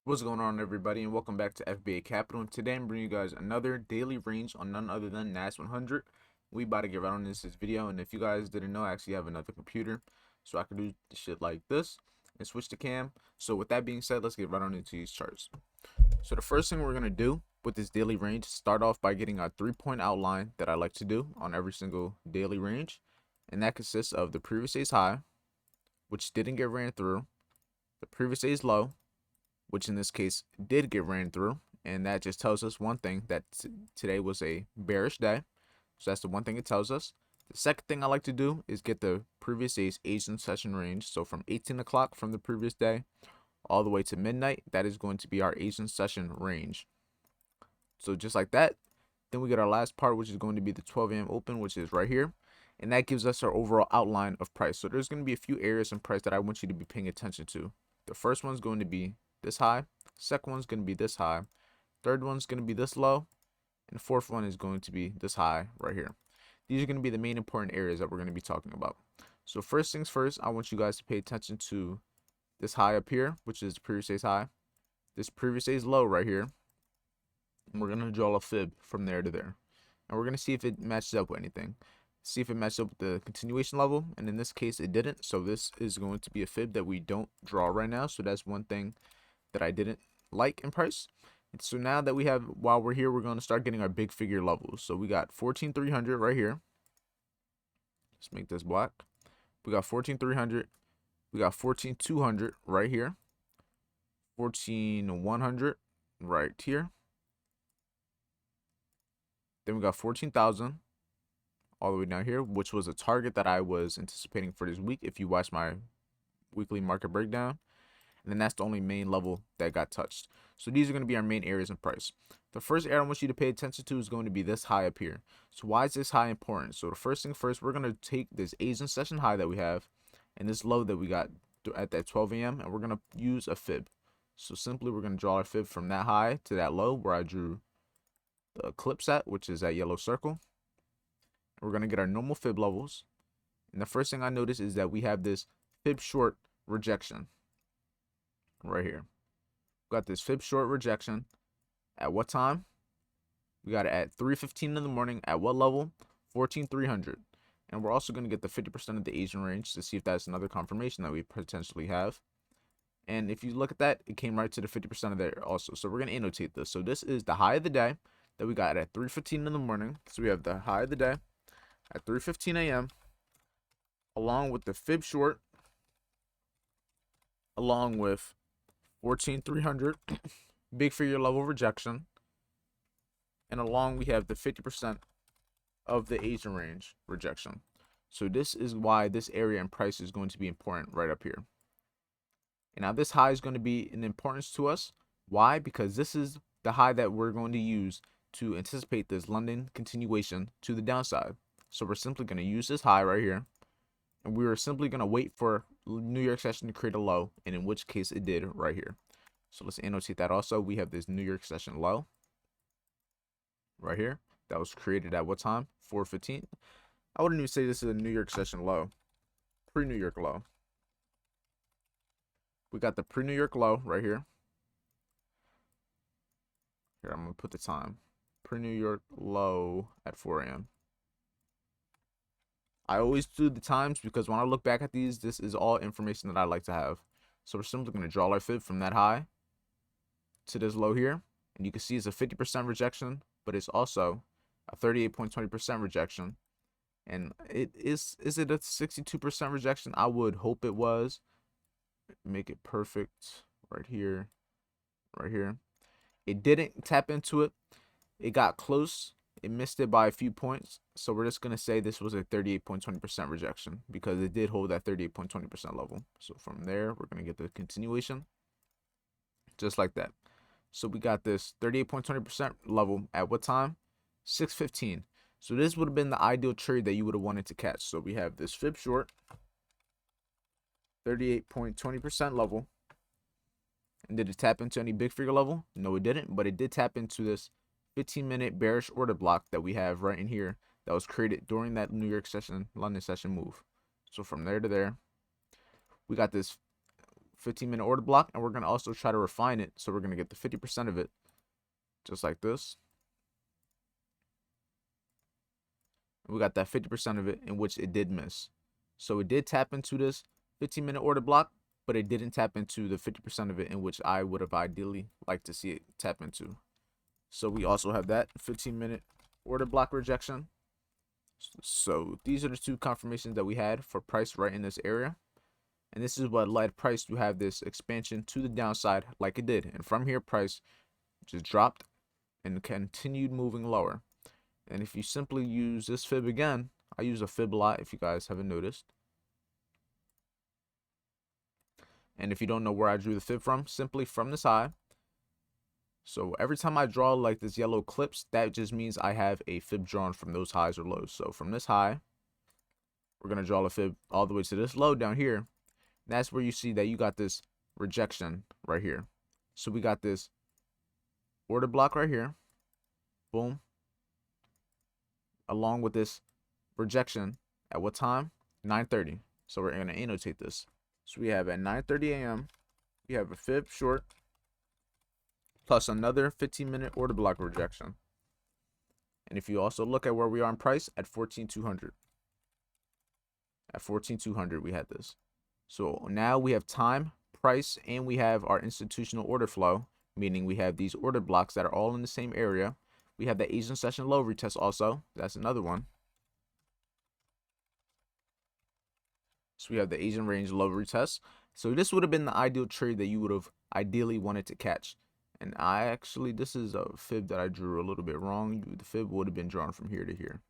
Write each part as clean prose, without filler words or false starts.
What's going on, everybody, and welcome back to FBA Capital. And today I'm bringing you guys another daily range on none other than NAS100. We about to get right on this video, and if you guys didn't know, I actually have another computer, so I can do shit like this and switch to cam. So with that being said, let's get right on into these charts. So the first thing we're gonna do with this daily range, start off by getting a 3-point outline that I like to do on every single daily range, and that consists of the previous day's high, which didn't get ran through, the previous day's low, which in this case did get ran through, and that just tells us one thing, that today was a bearish day. So that's the one thing it tells us. The second thing I like to do is get the previous day's Asian session range. So from 18 o'clock from the previous day all the way to midnight, that is going to be our Asian session range. So just like that, then we get our last part, which is going to be the 12 a.m. open, which is right here, and that gives us our overall outline of price. So there's going to be a few areas in price that I want you to be paying attention to. The first one's going to be this high, second one's going to be this high, third one's going to be this low, and the fourth one is going to be this high right here. These are going to be the main important areas that we're going to be talking about. So first things first, I want you guys to pay attention to this high up here, which is the previous day's high, this previous day's low right here, and we're going to draw a fib from there to there, and we're going to see if it matches up with anything. See if it matches up with the continuation level, and in this case it didn't, so this is going to be a fib that we don't draw right now. So that's one thing that I didn't like in price. And so now that we have, while we're here, we're going to start getting our big figure levels. So we got 14,300 right here. Let's make this black. We got 14,300. We got 14,200 right here. 14,100 right here. Then we got 14,000 all the way down here, which was a target that I was anticipating for this week if you watch my weekly market breakdown. And then that's the only main level that got touched. So these are going to be our main areas in price. The first area I want you to pay attention to is going to be this high up here. So why is this high important? So the first thing first, we're going to take this Asian session high that we have and this low that we got at that 12 a.m. and we're going to use a fib. So simply we're going to draw our fib from that high to that low where I drew the eclipse at, which is that yellow circle. We're going to get our normal fib levels. And the first thing I notice is that we have this fib short rejection right here. We got this fib short rejection at what time? We got it at 3:15 in the morning. At what level? 14,300. And we're also going to get the 50% of the Asian range to see if that's another confirmation that we potentially have. And if you look at that, it came right to the 50% of there also. So we're going to annotate this. So this is the high of the day that we got at 3:15 in the morning. So we have the high of the day at 3:15 a.m. along with the fib short, along with 14,300 big figure level rejection, and along we have the 50% of the Asian range rejection. So this is why this area and price is going to be important right up here. And now this high is going to be an importance to us. Why? Because this is the high that we're going to use to anticipate this London continuation to the downside. So we're simply going to use this high right here, and we are simply going to wait for New York session to create a low, and in which case it did right here. So let's annotate that also. We have this New York session low right here that was created at what time? 4:15. I wouldn't even say this is a New York session low, pre-New York low. We got the pre-New York low right here. Here, I'm going to put the time. Pre-New York low at 4 a.m. I always do the times because when I look back at these, this is all information that I like to have. So we're simply going to draw our fib from that high to this low here. And you can see it's a 50% rejection, but it's also a 38.20% rejection. And is it a 62% rejection? I would hope it was. Make it perfect right here, right here. It didn't tap into it. It got close. It missed it by a few points. So we're just going to say this was a 38.20% rejection because it did hold that 38.20% level. So from there, we're going to get the continuation just like that. So we got this 38.20% level at what time? 6:15. So this would have been the ideal trade that you would have wanted to catch. So we have this fib short, 38.20% level. And did it tap into any big figure level? No, it didn't, but it did tap into this 15-minute bearish order block that we have right in here that was created during that New York session, London session move. So from there to there, we got this 15-minute order block, and we're going to also try to refine it. So we're going to get the 50% of it, just like this. We got that 50% of it in which it did miss. So it did tap into this 15-minute order block, but it didn't tap into the 50% of it in which I would have ideally liked to see it tap into. So we also have that 15-minute order block rejection. So these are the two confirmations that we had for price right in this area. And this is what led price to have this expansion to the downside like it did. And from here, price just dropped and continued moving lower. And if you simply use this fib again, I use a fib a lot if you guys haven't noticed. And if you don't know where I drew the fib from, simply from this high. So every time I draw like this yellow clips, that just means I have a fib drawn from those highs or lows. So from this high, we're going to draw a fib all the way to this low down here. That's where you see that you got this rejection right here. So we got this order block right here. Boom. Along with this rejection at what time? 9:30. So we're going to annotate this. So we have at 9:30 a.m. we have a fib short plus another 15-minute order block rejection. And if you also look at where we are in price at 14,200. At 14,200 we had this. So now we have time, price, and we have our institutional order flow, meaning we have these order blocks that are all in the same area. We have the Asian session low retest also. That's another one. So we have the Asian range low retest. So this would have been the ideal trade that you would have ideally wanted to catch. And this is a fib that I drew a little bit wrong. The fib would have been drawn from here to here.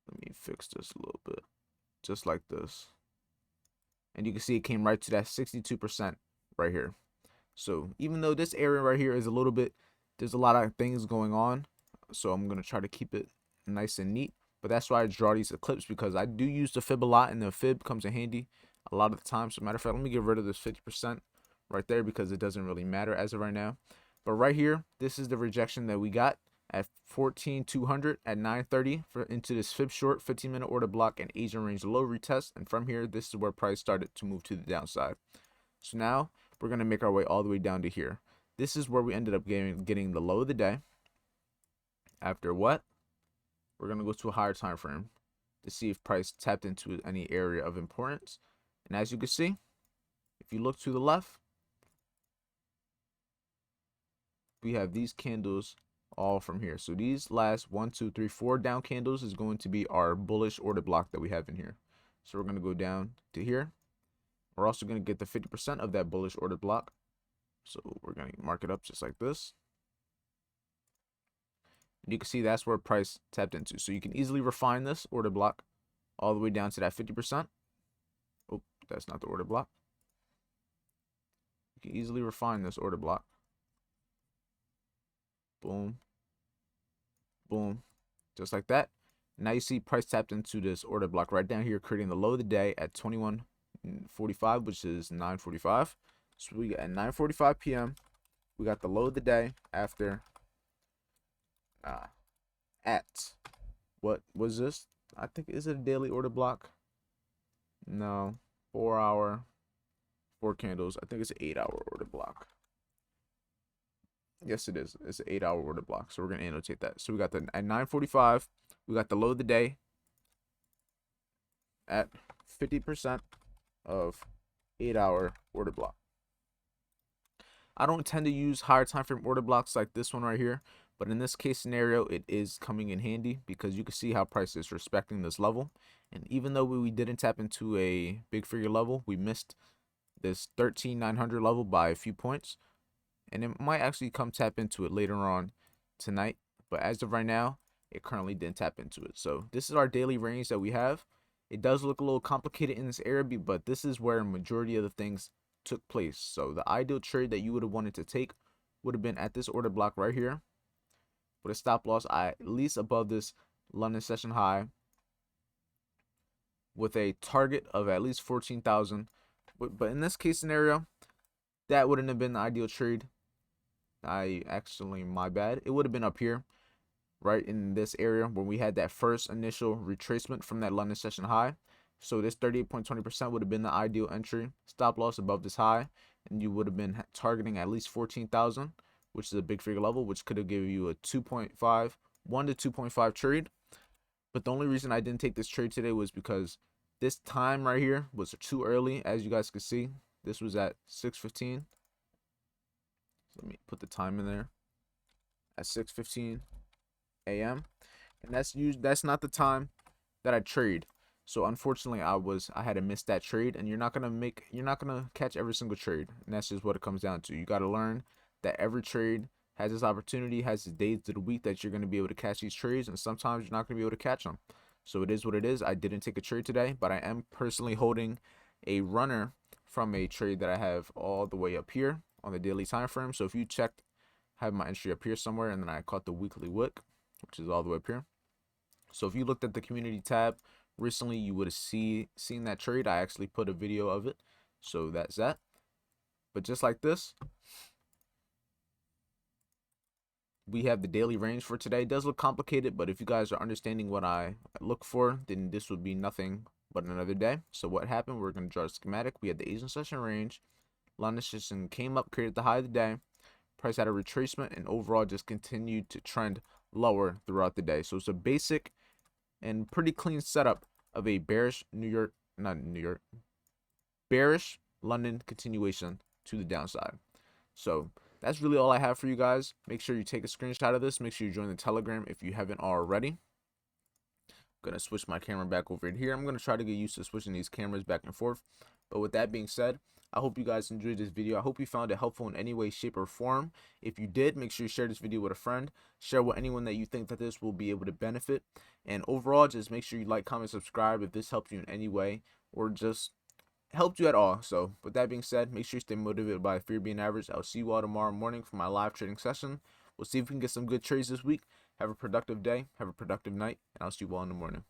Let me fix this a little bit. Just like this. And you can see it came right to that 62% right here. So even though this area right here is a little bit, there's a lot of things going on. So I'm going to try to keep it nice and neat. But that's why I draw these clips, because I do use the fib a lot, and the fib comes in handy a lot of the time. So matter of fact, let me get rid of this 50% right there because it doesn't really matter as of right now. But right here, this is the rejection that we got at 14,200 at 9:30 into this fib short 15-minute order block and Asian range low retest. And from here, this is where price started to move to the downside. So now we're going to make our way all the way down to here. This is where we ended up getting the low of the day. After what? We're going to go to a higher time frame to see if price tapped into any area of importance. And as you can see, if you look to the left, we have these candles all from here. So these last 1, 2, 3, 4 down candles is going to be our bullish order block that we have in here. So we're going to go down to here. We're also going to get the 50% of that bullish order block. So we're going to mark it up just like this. And you can see that's where price tapped into. So you can easily refine this order block all the way down to that 50%. Oh, that's not the order block. You can easily refine this order block. Boom. Boom. Just like that. Now you see price tapped into this order block right down here, creating the low of the day at 21:45, which is 9:45. So we got at 9:45 p.m. we got the low of the day after at what was this? I think, is it a daily order block? No, 4 hour, 4 candles. I think it's an 8-hour order block. Yes, it is. It's an 8-hour order block. So we're gonna annotate that. So we got at 9:45, we got the low of the day at 50% of 8-hour order block. I don't tend to use higher time frame order blocks like this one right here, but in this case scenario, it is coming in handy because you can see how price is respecting this level. And even though we didn't tap into a big figure level, we missed this 13,900 level by a few points. And it might actually come tap into it later on tonight. But as of right now, it currently didn't tap into it. So this is our daily range that we have. It does look a little complicated in this area, but this is where a majority of the things took place. So the ideal trade that you would have wanted to take would have been at this order block right here, with a stop loss at least above this London session high, with a target of at least 14,000. But in this case scenario, that wouldn't have been the ideal trade. My bad. It would have been up here, right in this area where we had that first initial retracement from that London session high. So this 38.20% would have been the ideal entry. Stop loss above this high, and you would have been targeting at least 14,000, which is a big figure level, which could have given you a 2.5, 1 to 2.5 trade. But the only reason I didn't take this trade today was because this time right here was too early. As you guys can see, this was at 6:15. So let me put the time in there at 6:15 a.m. And that's not the time that I trade. So unfortunately, I had to miss that trade, and you're not gonna catch every single trade, and that's just what it comes down to. You got to learn that every trade has its opportunity, has its days of the week that you're gonna be able to catch these trades, and sometimes you're not gonna be able to catch them. So it is what it is. I didn't take a trade today, but I am personally holding a runner from a trade that I have all the way up here on the daily time frame. So if you checked, I have my entry up here somewhere, and then I caught the weekly wick, which is all the way up here. So if you looked at the community tab recently, you would have seen that trade. I actually put a video of it. So that's that. But just like this, we have the daily range for today. It does look complicated, but if you guys are understanding what I look for, then this would be nothing but another day. So what happened, we're going to draw a schematic. We had the Asian session range. London session came up, created the high of the day. Price had a retracement, and overall just continued to trend lower throughout the day. So it's a basic and pretty clean setup of a bearish bearish London continuation to the downside. So that's really all I have for you guys. Make sure you take a screenshot of this. Make sure you join the Telegram if you haven't already. I'm gonna switch my camera back over here. I'm gonna try to get used to switching these cameras back and forth. But with that being said, I hope you guys enjoyed this video. I hope you found it helpful in any way, shape, or form. If you did, make sure you share this video with a friend. Share with anyone that you think that this will be able to benefit. And overall, just make sure you like, comment, subscribe if this helped you in any way or just helped you at all. So with that being said, make sure you stay motivated by fear being average. I'll see you all tomorrow morning for my live trading session. We'll see if we can get some good trades this week. Have a productive day. Have a productive night. And I'll see you all in the morning.